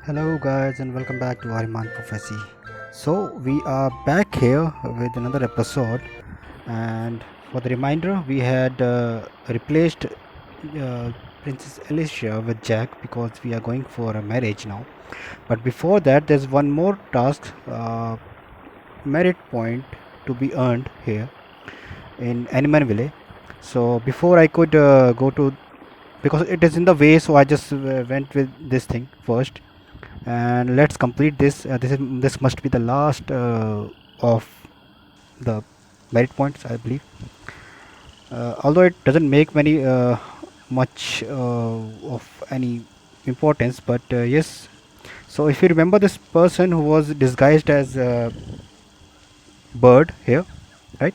Hello, guys, and welcome back to Ariman Prophecy. So, we are back here with another episode, and for the reminder, we had replaced Princess Alicia with Jack because we are going for a marriage now. But before that, there's one more task, merit point to be earned here in Animan Village. So, before I could go to because it is in the way, so I just went with this thing first, and let's complete this. This must be the last of the merit points, I believe. Although it doesn't make many much of any importance, but yes. So if you remember this person who was disguised as a bird here, right?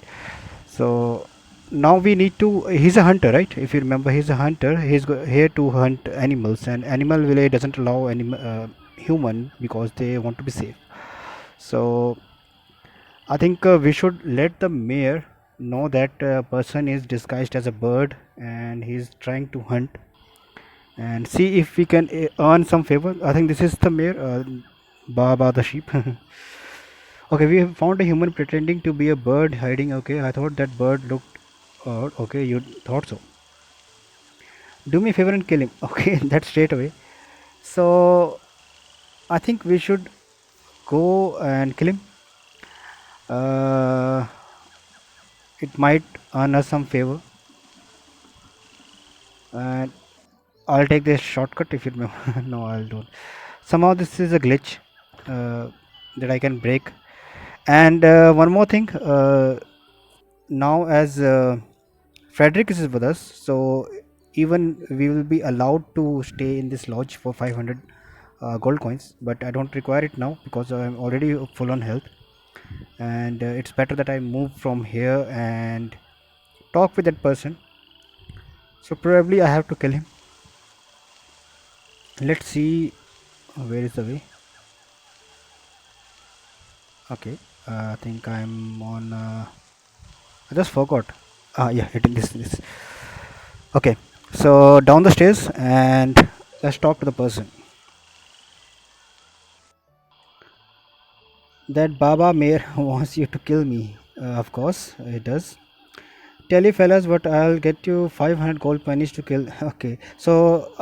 So now we need to. He's a hunter, right? If you remember, he's a hunter. Here to hunt animals, and animal village doesn't allow any human because they want to be safe. So I think we should let the mayor know that person is disguised as a bird and he's trying to hunt and see if we can earn some favor. I think this is the mayor, Baba the sheep. Okay, we have found a human pretending to be a bird hiding. Okay, I thought that bird looked odd. Okay, you thought so. Do me a favor and kill him. Okay, that's straight away. So I think we should go and kill him. Uh, it might earn us some favor. And I'll take this shortcut if you remember. No, I'll don't. Somehow this is a glitch that I can break. And one more thing. Now, as Frederick is with us, so even we will be allowed to stay in this lodge for 500 gold coins. But I don't require it now because I'm already full on health, and it's better that I move from here and talk with that person. So probably I have to kill him. Let's see where is the way. Okay, I think I'm on. I just forgot. Yeah, hitting this. Okay, so down the stairs and let's talk to the person. That Baba Mayor wants you to kill me. Of course, it does. Tell you fellas, but I'll get you 500 gold pennies to kill. Okay, so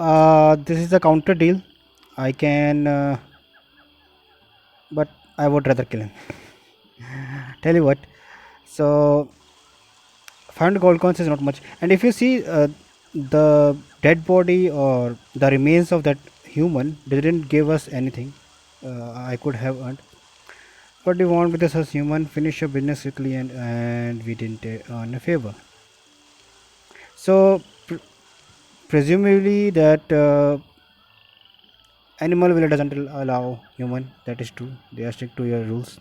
this is a counter deal. I can, but I would rather kill him. Tell you what. So 500 gold coins is not much, and if you see the dead body or the remains of that human, they didn't give us anything. I could have earned. What do you want with us as human? Finish your business quickly, and we didn't earn a favor. So presumably that animal will doesn't allow human. That is true. They are strict to your rules.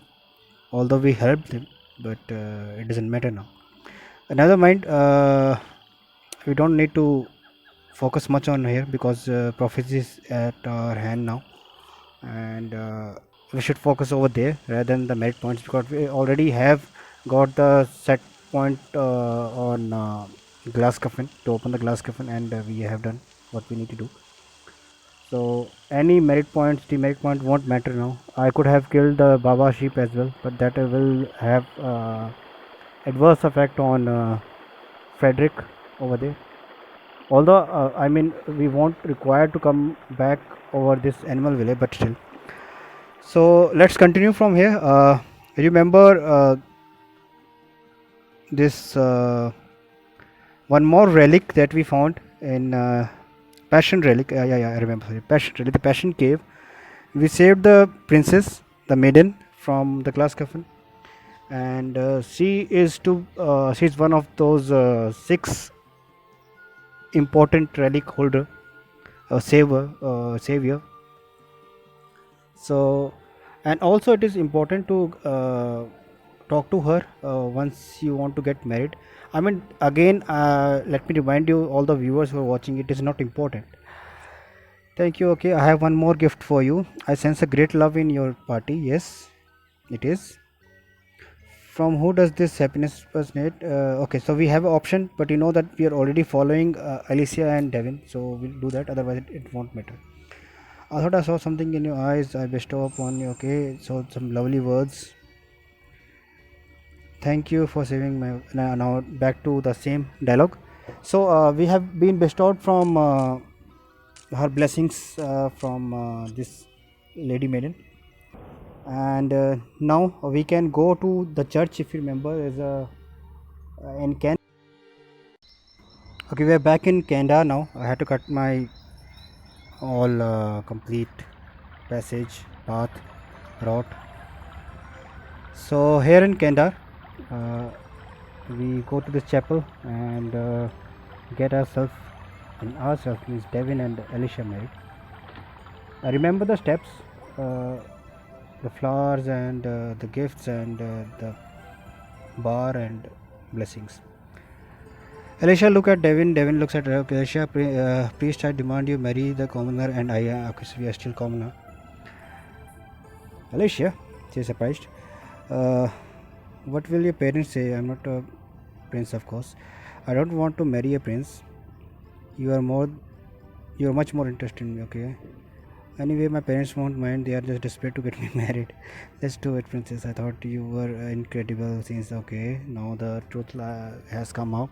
Although we helped them, but it doesn't matter now. Another mind. We don't need to focus much on here because prophecy is at our hand now, and we should focus over there rather than the merit points because we already have got the set point on glass coffin to open the glass coffin, and we have done what we need to do. So any merit points, demerit point won't matter now. I could have killed the Baba sheep as well, but that will have adverse effect on Frederick over there. Although I mean we won't require to come back over this animal village, but still. So let's continue from here. Remember this one more relic that we found in Passion Relic. Yeah, I remember. Sorry, Passion Relic, the Passion Cave. We saved the princess, the maiden, from the glass coffin, and she's one of those six important relic holder, savior. So, and also it is important to talk to her once you want to get married. I mean, again, let me remind you, all the viewers who are watching, it is not important. Thank you. Okay, I have one more gift for you. I sense a great love in your party. Yes, it is. From who does this happiness personate? Okay, so we have an option, but you know that we are already following Alicia and Devin, so we'll do that. Otherwise, it won't matter. I thought I saw something in your eyes. I bestow upon you. Okay, so some lovely words. Thank you for saving my. Now back to the same dialogue. So we have been bestowed from her blessings from this lady maiden, and now we can go to the church. If you remember, there's a in Canada. Okay, we're back in Canada now. I had to cut my all complete passage path route. So here in Canada, uh, we go to the chapel and get ourselves and ourselves means Devin and Alicia married. I remember the steps, uh, the flowers and the gifts and the bar and blessings. Alicia look at Devin. Devin looks at her. Okay, Alicia, priest, I demand you marry the commoner, and I. Okay, so we are still commoner. Alicia, she is surprised. Uh, what will your parents say? I'm not a prince, of course. I don't want to marry a prince. You are more. You are much more interested in me. Okay. Anyway, my parents won't mind. They are just desperate to get me married. Let's do it, princess. I thought you were incredible since. Okay, now the truth has come out.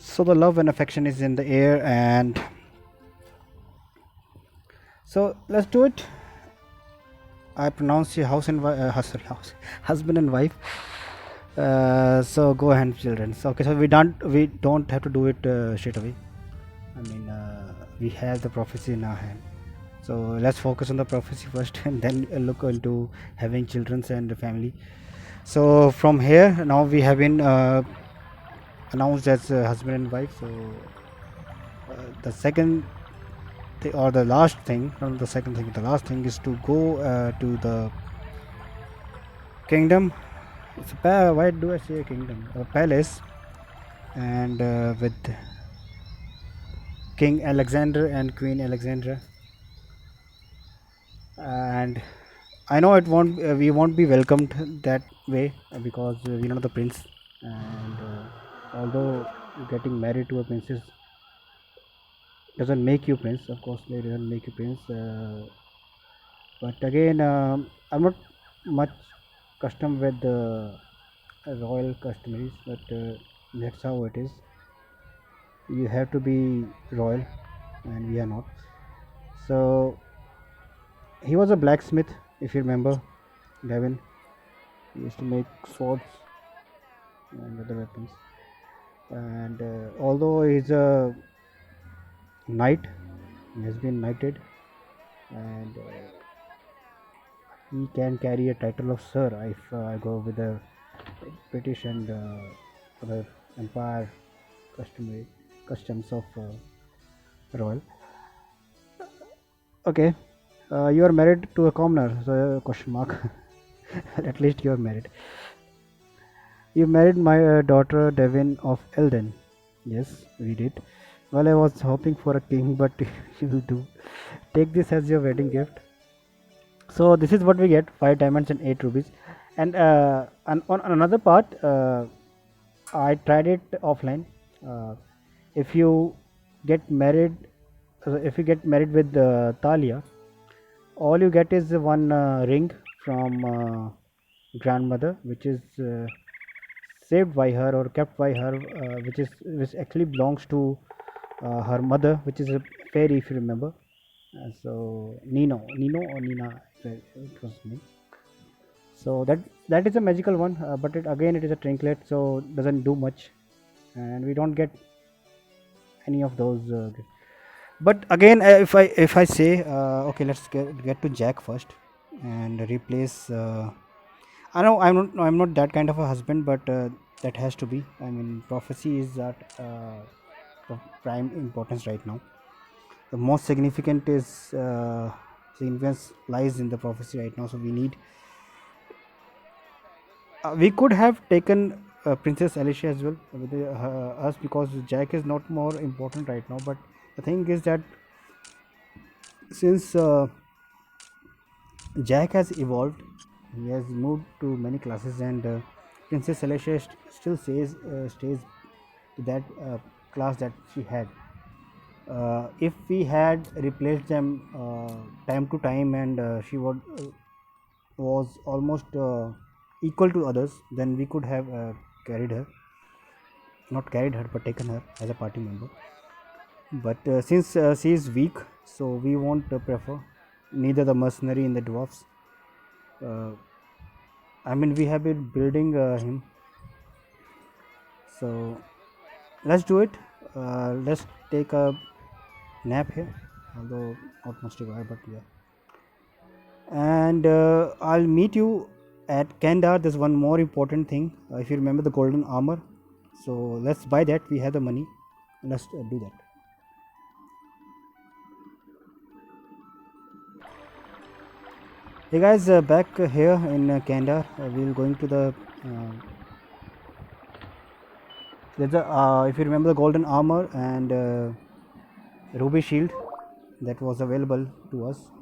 So the love and affection is in the air, and so let's do it. I pronounce you house and sorry, house, husband and wife. So go ahead, children. So okay, so we don't have to do it straight away. I mean, we have the prophecy in our hand. So let's focus on the prophecy first, and then look into having children and the family. So from here, now we have been announced as husband and wife. So the second or the last thing, not the second thing, the last thing is to go to the kingdom. Why do I say a kingdom? A palace, and with King Alexander and Queen Alexandra. And I know it won't. We won't be welcomed that way because we're not the prince. And although getting married to a princess doesn't make you prince, of course, it doesn't make you prince. But again, I'm not much custom with the royal customaries, but that's how it is. You have to be royal, and we are not. So he was a blacksmith, if you remember, Devin. He used to make swords and other weapons. And although he's a knight, he has been knighted, and he can carry a title of sir if I go with the British and other empire customary customs of royal. Okay, you are married to a commoner, so question mark. At least you are married. You married my daughter Devin of Elden. Yes, we did. Well, I was hoping for a king, but you'll do. Take this as your wedding gift. So this is what we get: 5 diamonds and 8 rupees. And on another part, I tried it offline. Uh, if you get married, if you get married with Talia, all you get is one ring from grandmother, which is saved by her or kept by her, which actually belongs to her mother, which is a fairy, if you remember. So Nino or Nina, it was me. So that is a magical one, but it is a trinket, so doesn't do much, and we don't get any of those. But again, if I say okay, let's get to Jack first and replace. I know I'm not that kind of a husband, but that has to be. I mean, prophecy is at of prime importance right now. The most significant is significance lies in the prophecy right now. So we need. We could have taken Princess Alicia as well with us because Jack is not more important right now. But the thing is that since Jack has evolved, he has moved to many classes, and Princess Alicia still stays to that class that she had. If we had replaced them time to time, and she was almost equal to others, then we could have carried her, not carried her, but taken her as a party member. But since she is weak, so we won't prefer neither the mercenary in the dwarfs. uh, I mean, we have been building him, so let's do it. Let's take a nap here, although not much required, but yeah. And I'll meet you at Kandar. There's one more important thing. If you remember the golden armor, so let's buy that. We have the money. Let's do that. Hey guys, back here in Kandar. We're going to the. There's a, if you remember the golden armor and ruby shield that was available to us.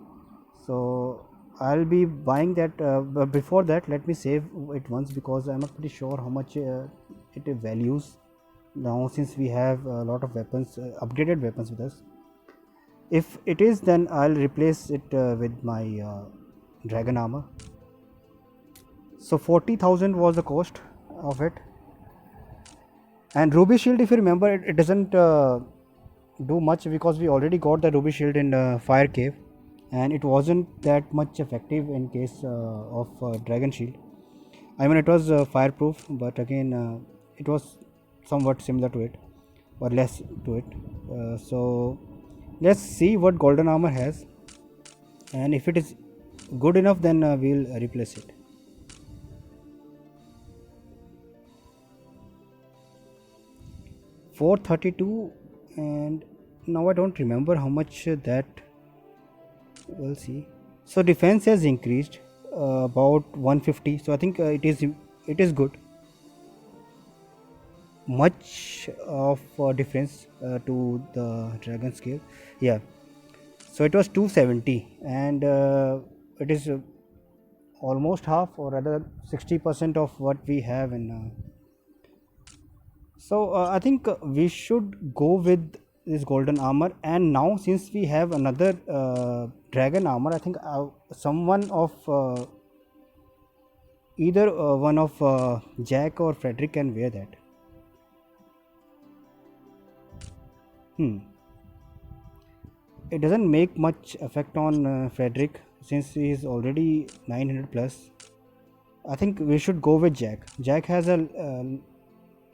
So I'll be buying that. But before that, let me save it once, because I'm not pretty sure how much it values now, since we have a lot of weapons, upgraded weapons with us. If it is, then I'll replace it with my dragon armor. So 40,000 was the cost of it. And ruby shield, if you remember, it doesn't do much, because we already got the ruby shield in fire cave, and it wasn't that much effective in case of dragon shield. I mean, it was fireproof, but again it was somewhat similar to it, or less to it. So let's see what golden armor has, and if it is good enough, then we'll replace it. 432, and now I don't remember how much that. We'll see. So defense has increased about 150, so I think it is good. Much of difference to the dragon scale. Yeah, so it was 270, and it is almost half, or rather 60% of what we have in. So I think we should go with this golden armor. And now, since we have another dragon armor, I think someone of either one of Jack or Frederick can wear that. It doesn't make much effect on Frederick, since he is already 900 plus. I think we should go with Jack. Jack has a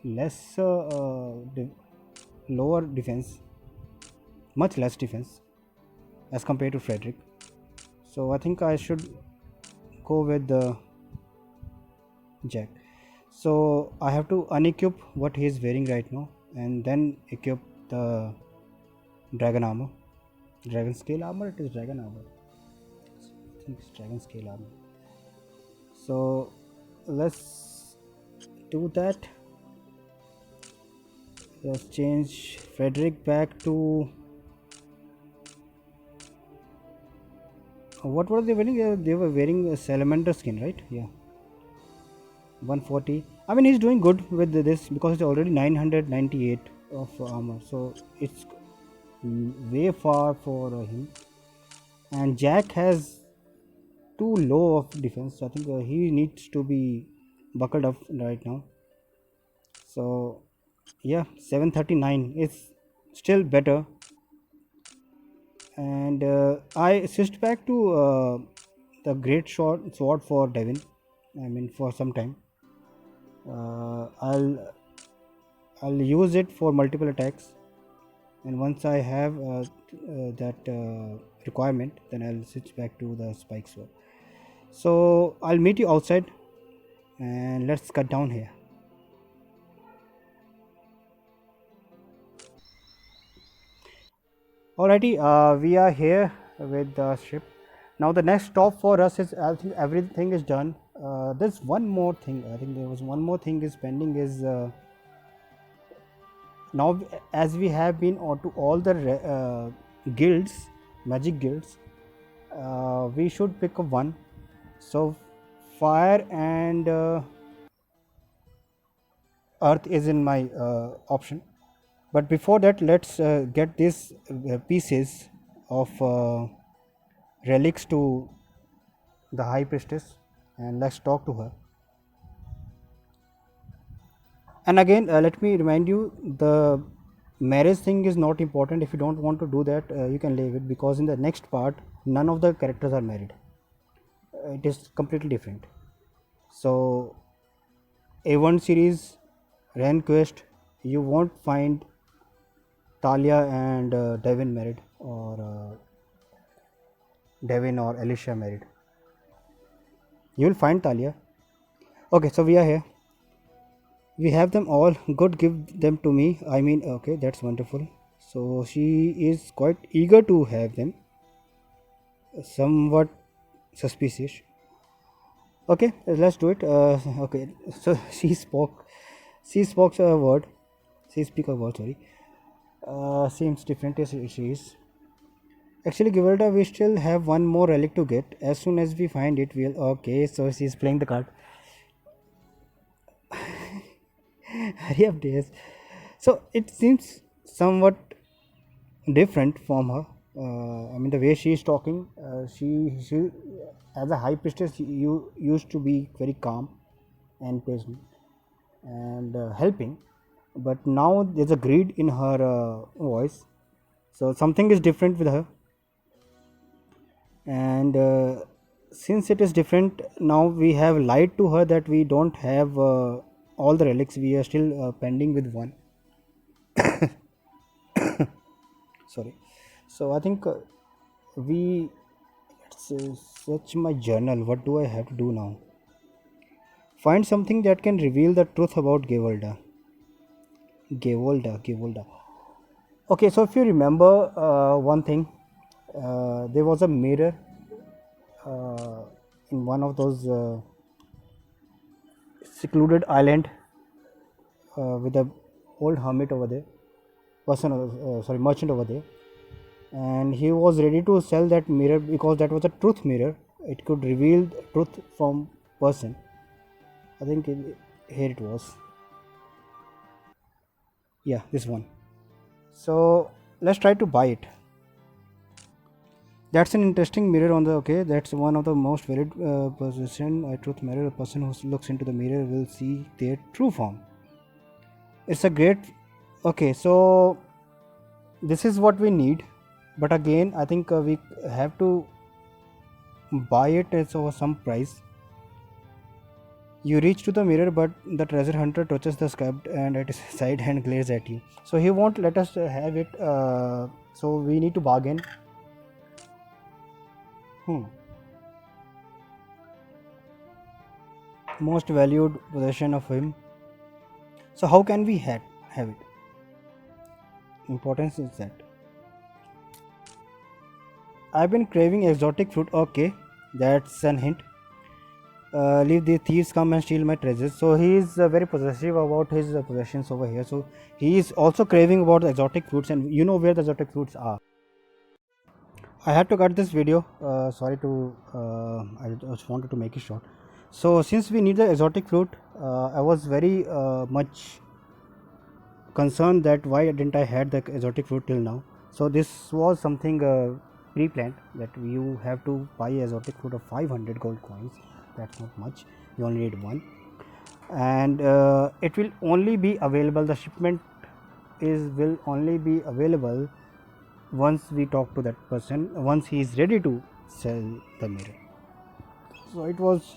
less lower defense, much less defense as compared to Frederick. So I think I should go with Jack. So I have to unequip what he is wearing right now, and then equip the dragon armor. Dragon scale armor? It is dragon armor. I think it's dragon scale armor. So let's do that. Let's change Frederick back to. What were they wearing? They were wearing a salamander skin, right? Yeah. 140. I mean, he's doing good with this, because it's already 998 of armor. So it's way far for him. And Jack has too low of defense. I think he needs to be buckled up right now. So yeah, 739 is still better. And I switched back to the great sword for Devin. I mean, for some time. I'll use it for multiple attacks, and once I have that requirement, then I'll switch back to the spike sword. So I'll meet you outside, and let's cut down here. Alrighty, we are here with the ship. Now the next stop for us is, I think everything is done. There's one more thing. I think there was one more thing is pending. Is now, as we have been to all the guilds, magic guilds, we should pick up one. So fire and earth is in my option. But before that, let's get these pieces of relics to the high priestess, and let's talk to her. And again, let me remind you, the marriage thing is not important. If you don't want to do that, you can leave it, because in the next part none of the characters are married. It is completely different. So A1 series, Ren Quest, you won't find Talia and Devin married, or Devin or Alicia married. You will find Talia. Okay, so we are here. We have them all. Good, give them to me. I mean, okay, that's wonderful. So she is quite eager to have them. Somewhat suspicious. Okay, let's do it. Okay, so she spoke a word. She speak a word. Sorry. Seems different as she is. Actually, Givelda, we still have one more relic to get. As soon as we find it, we'll. Okay, so she's playing the card. Hurry up, days. So it seems somewhat different from her. I mean, the way she is talking, she as a high priestess, you used to be very calm and patient and helping, but now there's a greed in her voice. So something is different with her, and since it is different, now we have lied to her that we don't have all the relics. We are still pending with one. Sorry. So I think we let's search my journal. What do I have to do now? Find something that can reveal the truth about Gevolda. Gevolda. Okay, so if you remember one thing, there was a mirror in one of those secluded island with a old hermit over there, merchant over there, and he was ready to sell that mirror because that was a truth mirror. It could reveal truth from person. I think here it was. Yeah, this one. So let's try to buy it. That's an interesting mirror on the. Okay, that's one of the most valued possession. A truth mirror. A person who looks into the mirror will see their true form. It's a great. Okay, so this is what we need, but again, I think we have to buy it at some price. You reach to the mirror, but the treasure hunter touches the scabbed and at his side and glares at you. So he won't let us have it. So we need to bargain. Most valued possession of him. So how can we have it? Importance is that. I've been craving exotic fruit. Okay, that's an hint. Leave the thieves come and steal my treasures. So he is very possessive about his possessions over here. So he is also craving about exotic fruits, and you know where the exotic fruits are. I had to cut this video. Sorry to. I just wanted to make it short. So since we need the exotic fruit, I was very much concerned that why didn't I had the exotic fruit till now. So this was something pre-planned, that you have to buy exotic fruit of 500 gold coins. That's not much. You only need one, and it will only be available. The shipment will only be available once we talk to that person, once he is ready to sell the mirror. So it was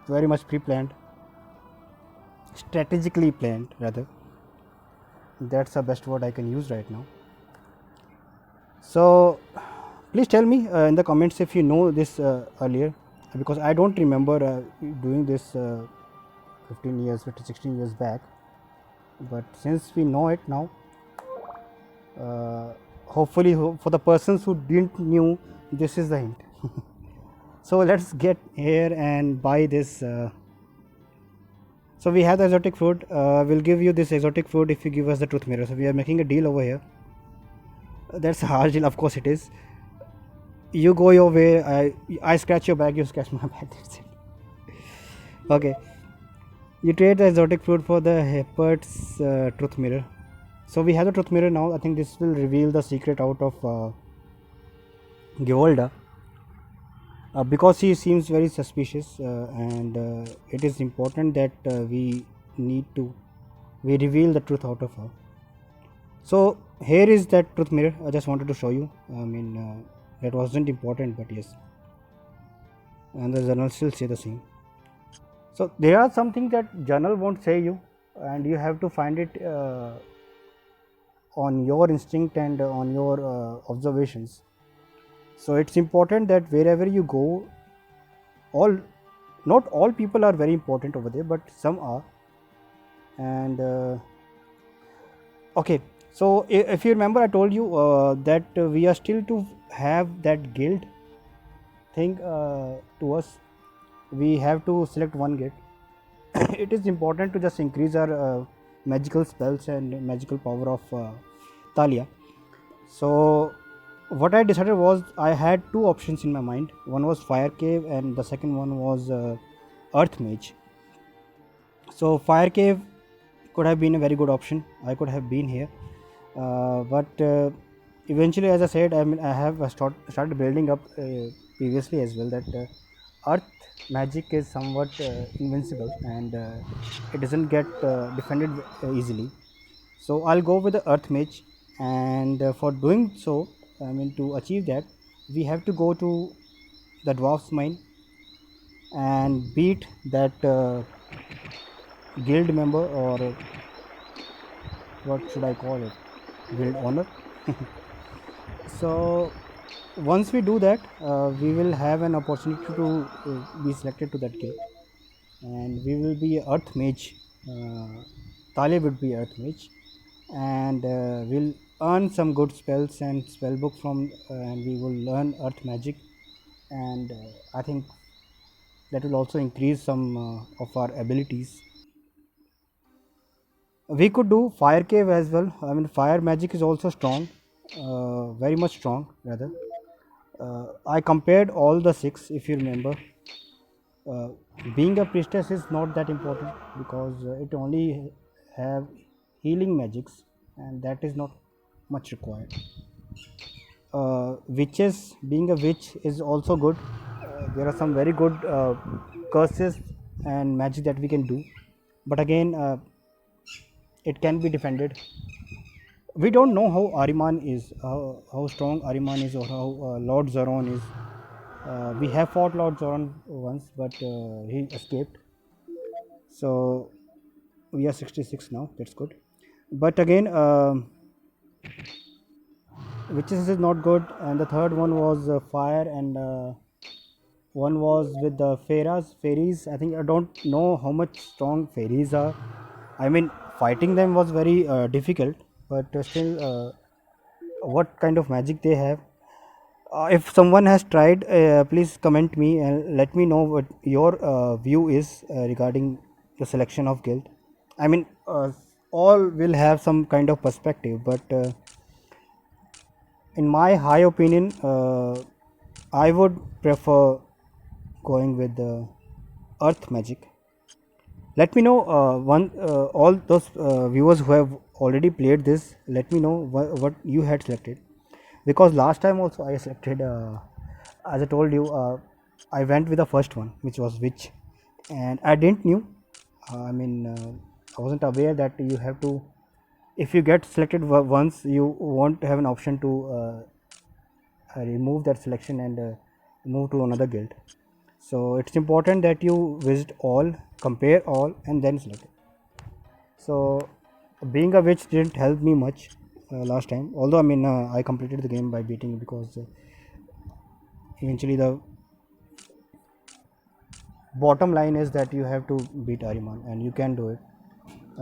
very much pre-planned, strategically planned rather. That's the best word I can use right now. So please tell me in the comments if you know this earlier, because I don't remember doing this 15 years, 15, 16 years back. But since we know it now, hopefully for the persons who didn't knew, this is the hint. So let's get here and buy this. So we have the exotic fruit. We'll give you this exotic fruit if you give us the truth mirror. So we are making a deal over here. That's a hard deal, of course it is. You go your way. I scratch your back. You scratch my back. That's it. Okay. You trade the exotic fruit for the Hepard's truth mirror. So we have the truth mirror now. I think this will reveal the secret out of Givolda, because he seems very suspicious, and it is important that need to we reveal the truth out of her. So here is that truth mirror. I just wanted to show you. I mean, that wasn't important, but yes, and the journal still say the same. So there are something that journal won't say you, and you have to find it on your instinct and on your observations. So it's important that wherever you go, all not all people are very important over there, but some are. And okay, so if you remember, I told you that we are still to have that guild thing to us. We have to select one guild. It is important to just increase our magical spells and magical power of Talia. So what I decided was I had two options in my mind. One was Fire Cave and the second one was Earth Mage. So Fire Cave could have been a very good option. I could have been here, but eventually, as I said, I have started building up previously as well that Earth magic is somewhat invincible, and it doesn't get defended easily. So I'll go with the Earth Mage, and for doing so, I mean to achieve that, we have to go to the Dwarf's Mine and beat that guild member, or what should I call it, guild owner. So once we do that, we will have an opportunity to be selected to that guild, and we will be Earth Mage. Talia would be Earth Mage, and we'll earn some good spells and spell book from, and we will learn Earth magic, and I think that will also increase some of our abilities. We could do Fire Cave as well. I mean, fire magic is also strong, very much strong rather. I compared all the six, if you remember. uh, Being a priestess is not that important because it only have healing magics, and that is not much required. Witches, being a witch is also good. There are some very good curses and magic that we can do, but again, it can be defended. We don't know how Ariman is, how strong Ariman is, or how Lord Zoron is. We have fought Lord Zoron once, but he escaped. So we are 66 now. That's good. But again, witches is not good. And the third one was fire, and one was with the fairies. I think I don't know how much strong fairies are. I mean, fighting them was very difficult, but still, what kind of magic they have. If someone has tried, please comment me and let me know what your view is regarding the selection of guild. I mean, all will have some kind of perspective, but in my high opinion, I would prefer going with the earth magic. Let me know all those viewers who have already played this. Let me know what you had selected, because last time also I selected, as I told you, I went with the first one, which was witch, and I didn't knew. I mean, I wasn't aware that you have to. If you get selected once, you won't have an option to remove that selection and move to another guild. So it's important that you visit all, compare all, and then select it. So being a witch didn't help me much last time. Although I mean, I completed the game by beating it, because eventually the bottom line is that you have to beat Ariman, and you can do it.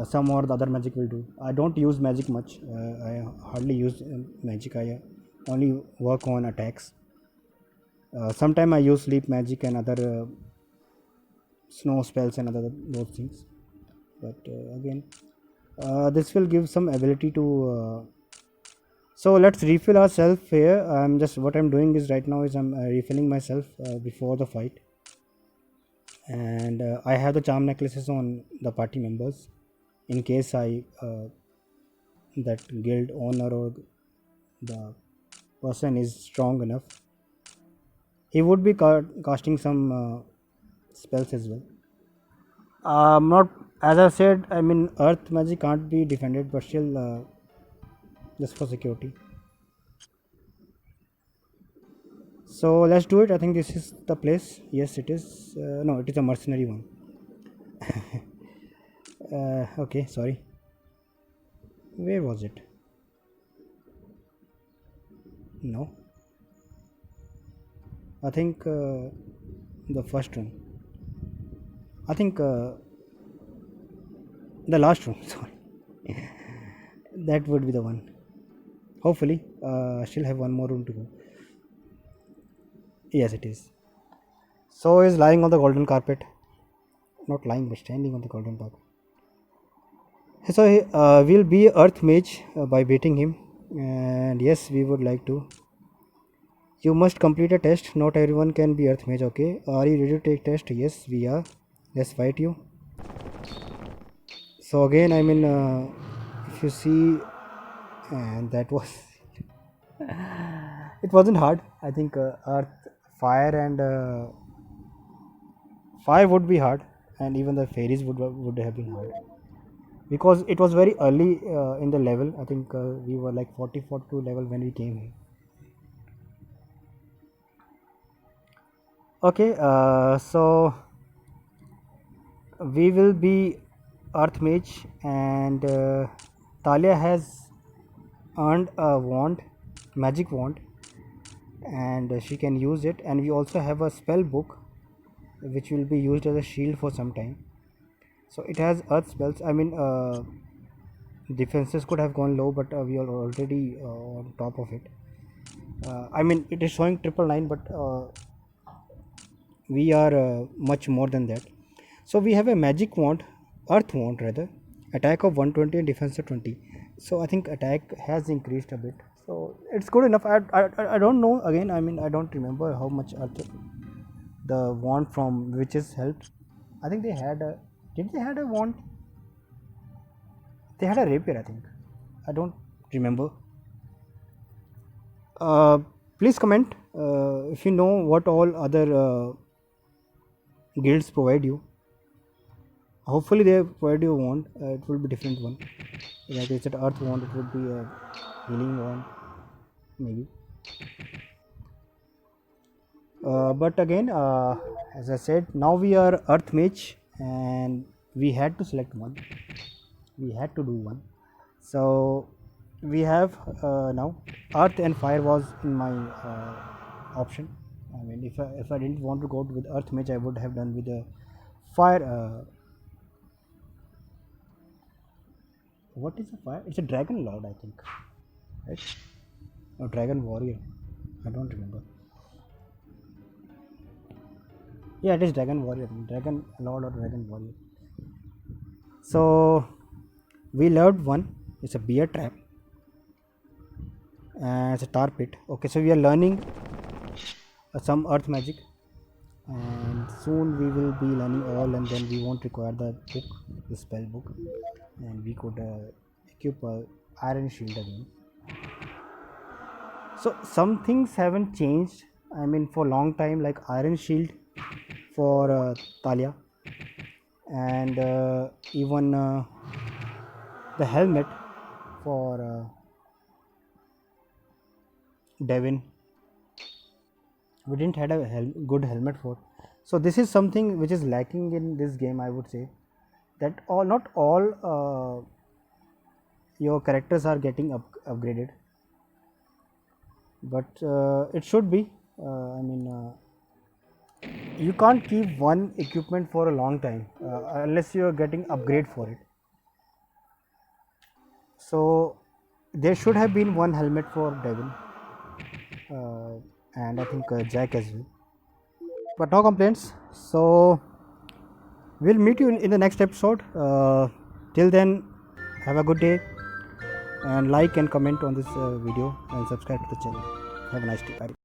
Some or the other magic will do. I don't use magic much. I hardly use magic. I only work on attacks. Sometime I use sleep magic and other snow spells and other those things. But again, this will give some ability to. So let's refill ourselves here. I'm just what I'm doing is right now is I'm refilling myself before the fight, and I have the charm necklaces on the party members in case I that guild owner or the person is strong enough. He would be casting some spells as well. Not as I said. I mean, earth magic can't be defended, but still, just for security. So let's do it. I think this is the place. Yes, it is. No, it is a mercenary one. Okay, sorry. Where was it? No, I think the first one. I think the last one. Sorry, that would be the one. Hopefully, I still have one more room to go. Yes, it is. So is lying on the golden carpet. Not lying, but standing on the golden carpet. So we'll be Earth Mage by beating him, and yes, we would like to. You must complete a test. Not everyone can be Earth Mage. Okay, are you ready to take test? Yes, we are. Let's fight you. So again, I mean, if you see, and that was it wasn't hard. I think Earth, Fire, and Fire would be hard, and even the fairies would have been hard because it was very early in the level. I think we were like 42 level when we came here. Okay, so we will be Earth Mage, and Talia has earned a wand, magic wand, and she can use it. And we also have a spell book, which will be used as a shield for some time. So it has earth spells. I mean, defenses could have gone low, but we are already on top of it. I mean, it is showing 999, but we are much more than that. So we have a magic wand, earth wand rather, attack of 120 and defense of 20. So I think attack has increased a bit. So it's good enough. I don't know again. I mean, I don't remember how much earth the wand from witches helped. I think they had a. Did they had a wand? They had a rapier. I think. I don't remember. Uh, Please comment if you know what all other guilds provide you. Hopefully they provide you a wand. It will be different one. Like I said, earth wand. It would be a healing wand, maybe. But again, as I said, now we are earth mage, and we had to select one. We had to do one. So we have now earth and fire was in my option. I mean, if I didn't want to go with earth mage, I would have done with the fire. What is a fire? It's a dragon lord, I think, right? Or dragon warrior. I don't remember. Yeah, it is dragon warrior, dragon lord or dragon warrior. So we loved one. It's a bear trap. It's a tar pit. Okay, so we are learning some earth magic, and soon we will be learning all, and then we won't require the book, the spell book, and we could equip iron shield again. So some things haven't changed. I mean, for long time, like iron shield for Talia, and even the helmet for Devin. We didn't had a good helmet for. So this is something which is lacking in this game, I would say, that not all your characters are getting upgraded, but it should be. I mean, you can't keep one equipment for a long time unless you are getting upgrade for it. So there should have been one helmet for Devin, and I think Jack as well. But no complaints. So we'll meet you in the next episode. Till then, have a good day, and like and comment on this video, and subscribe to the channel. Have a nice day. Bye.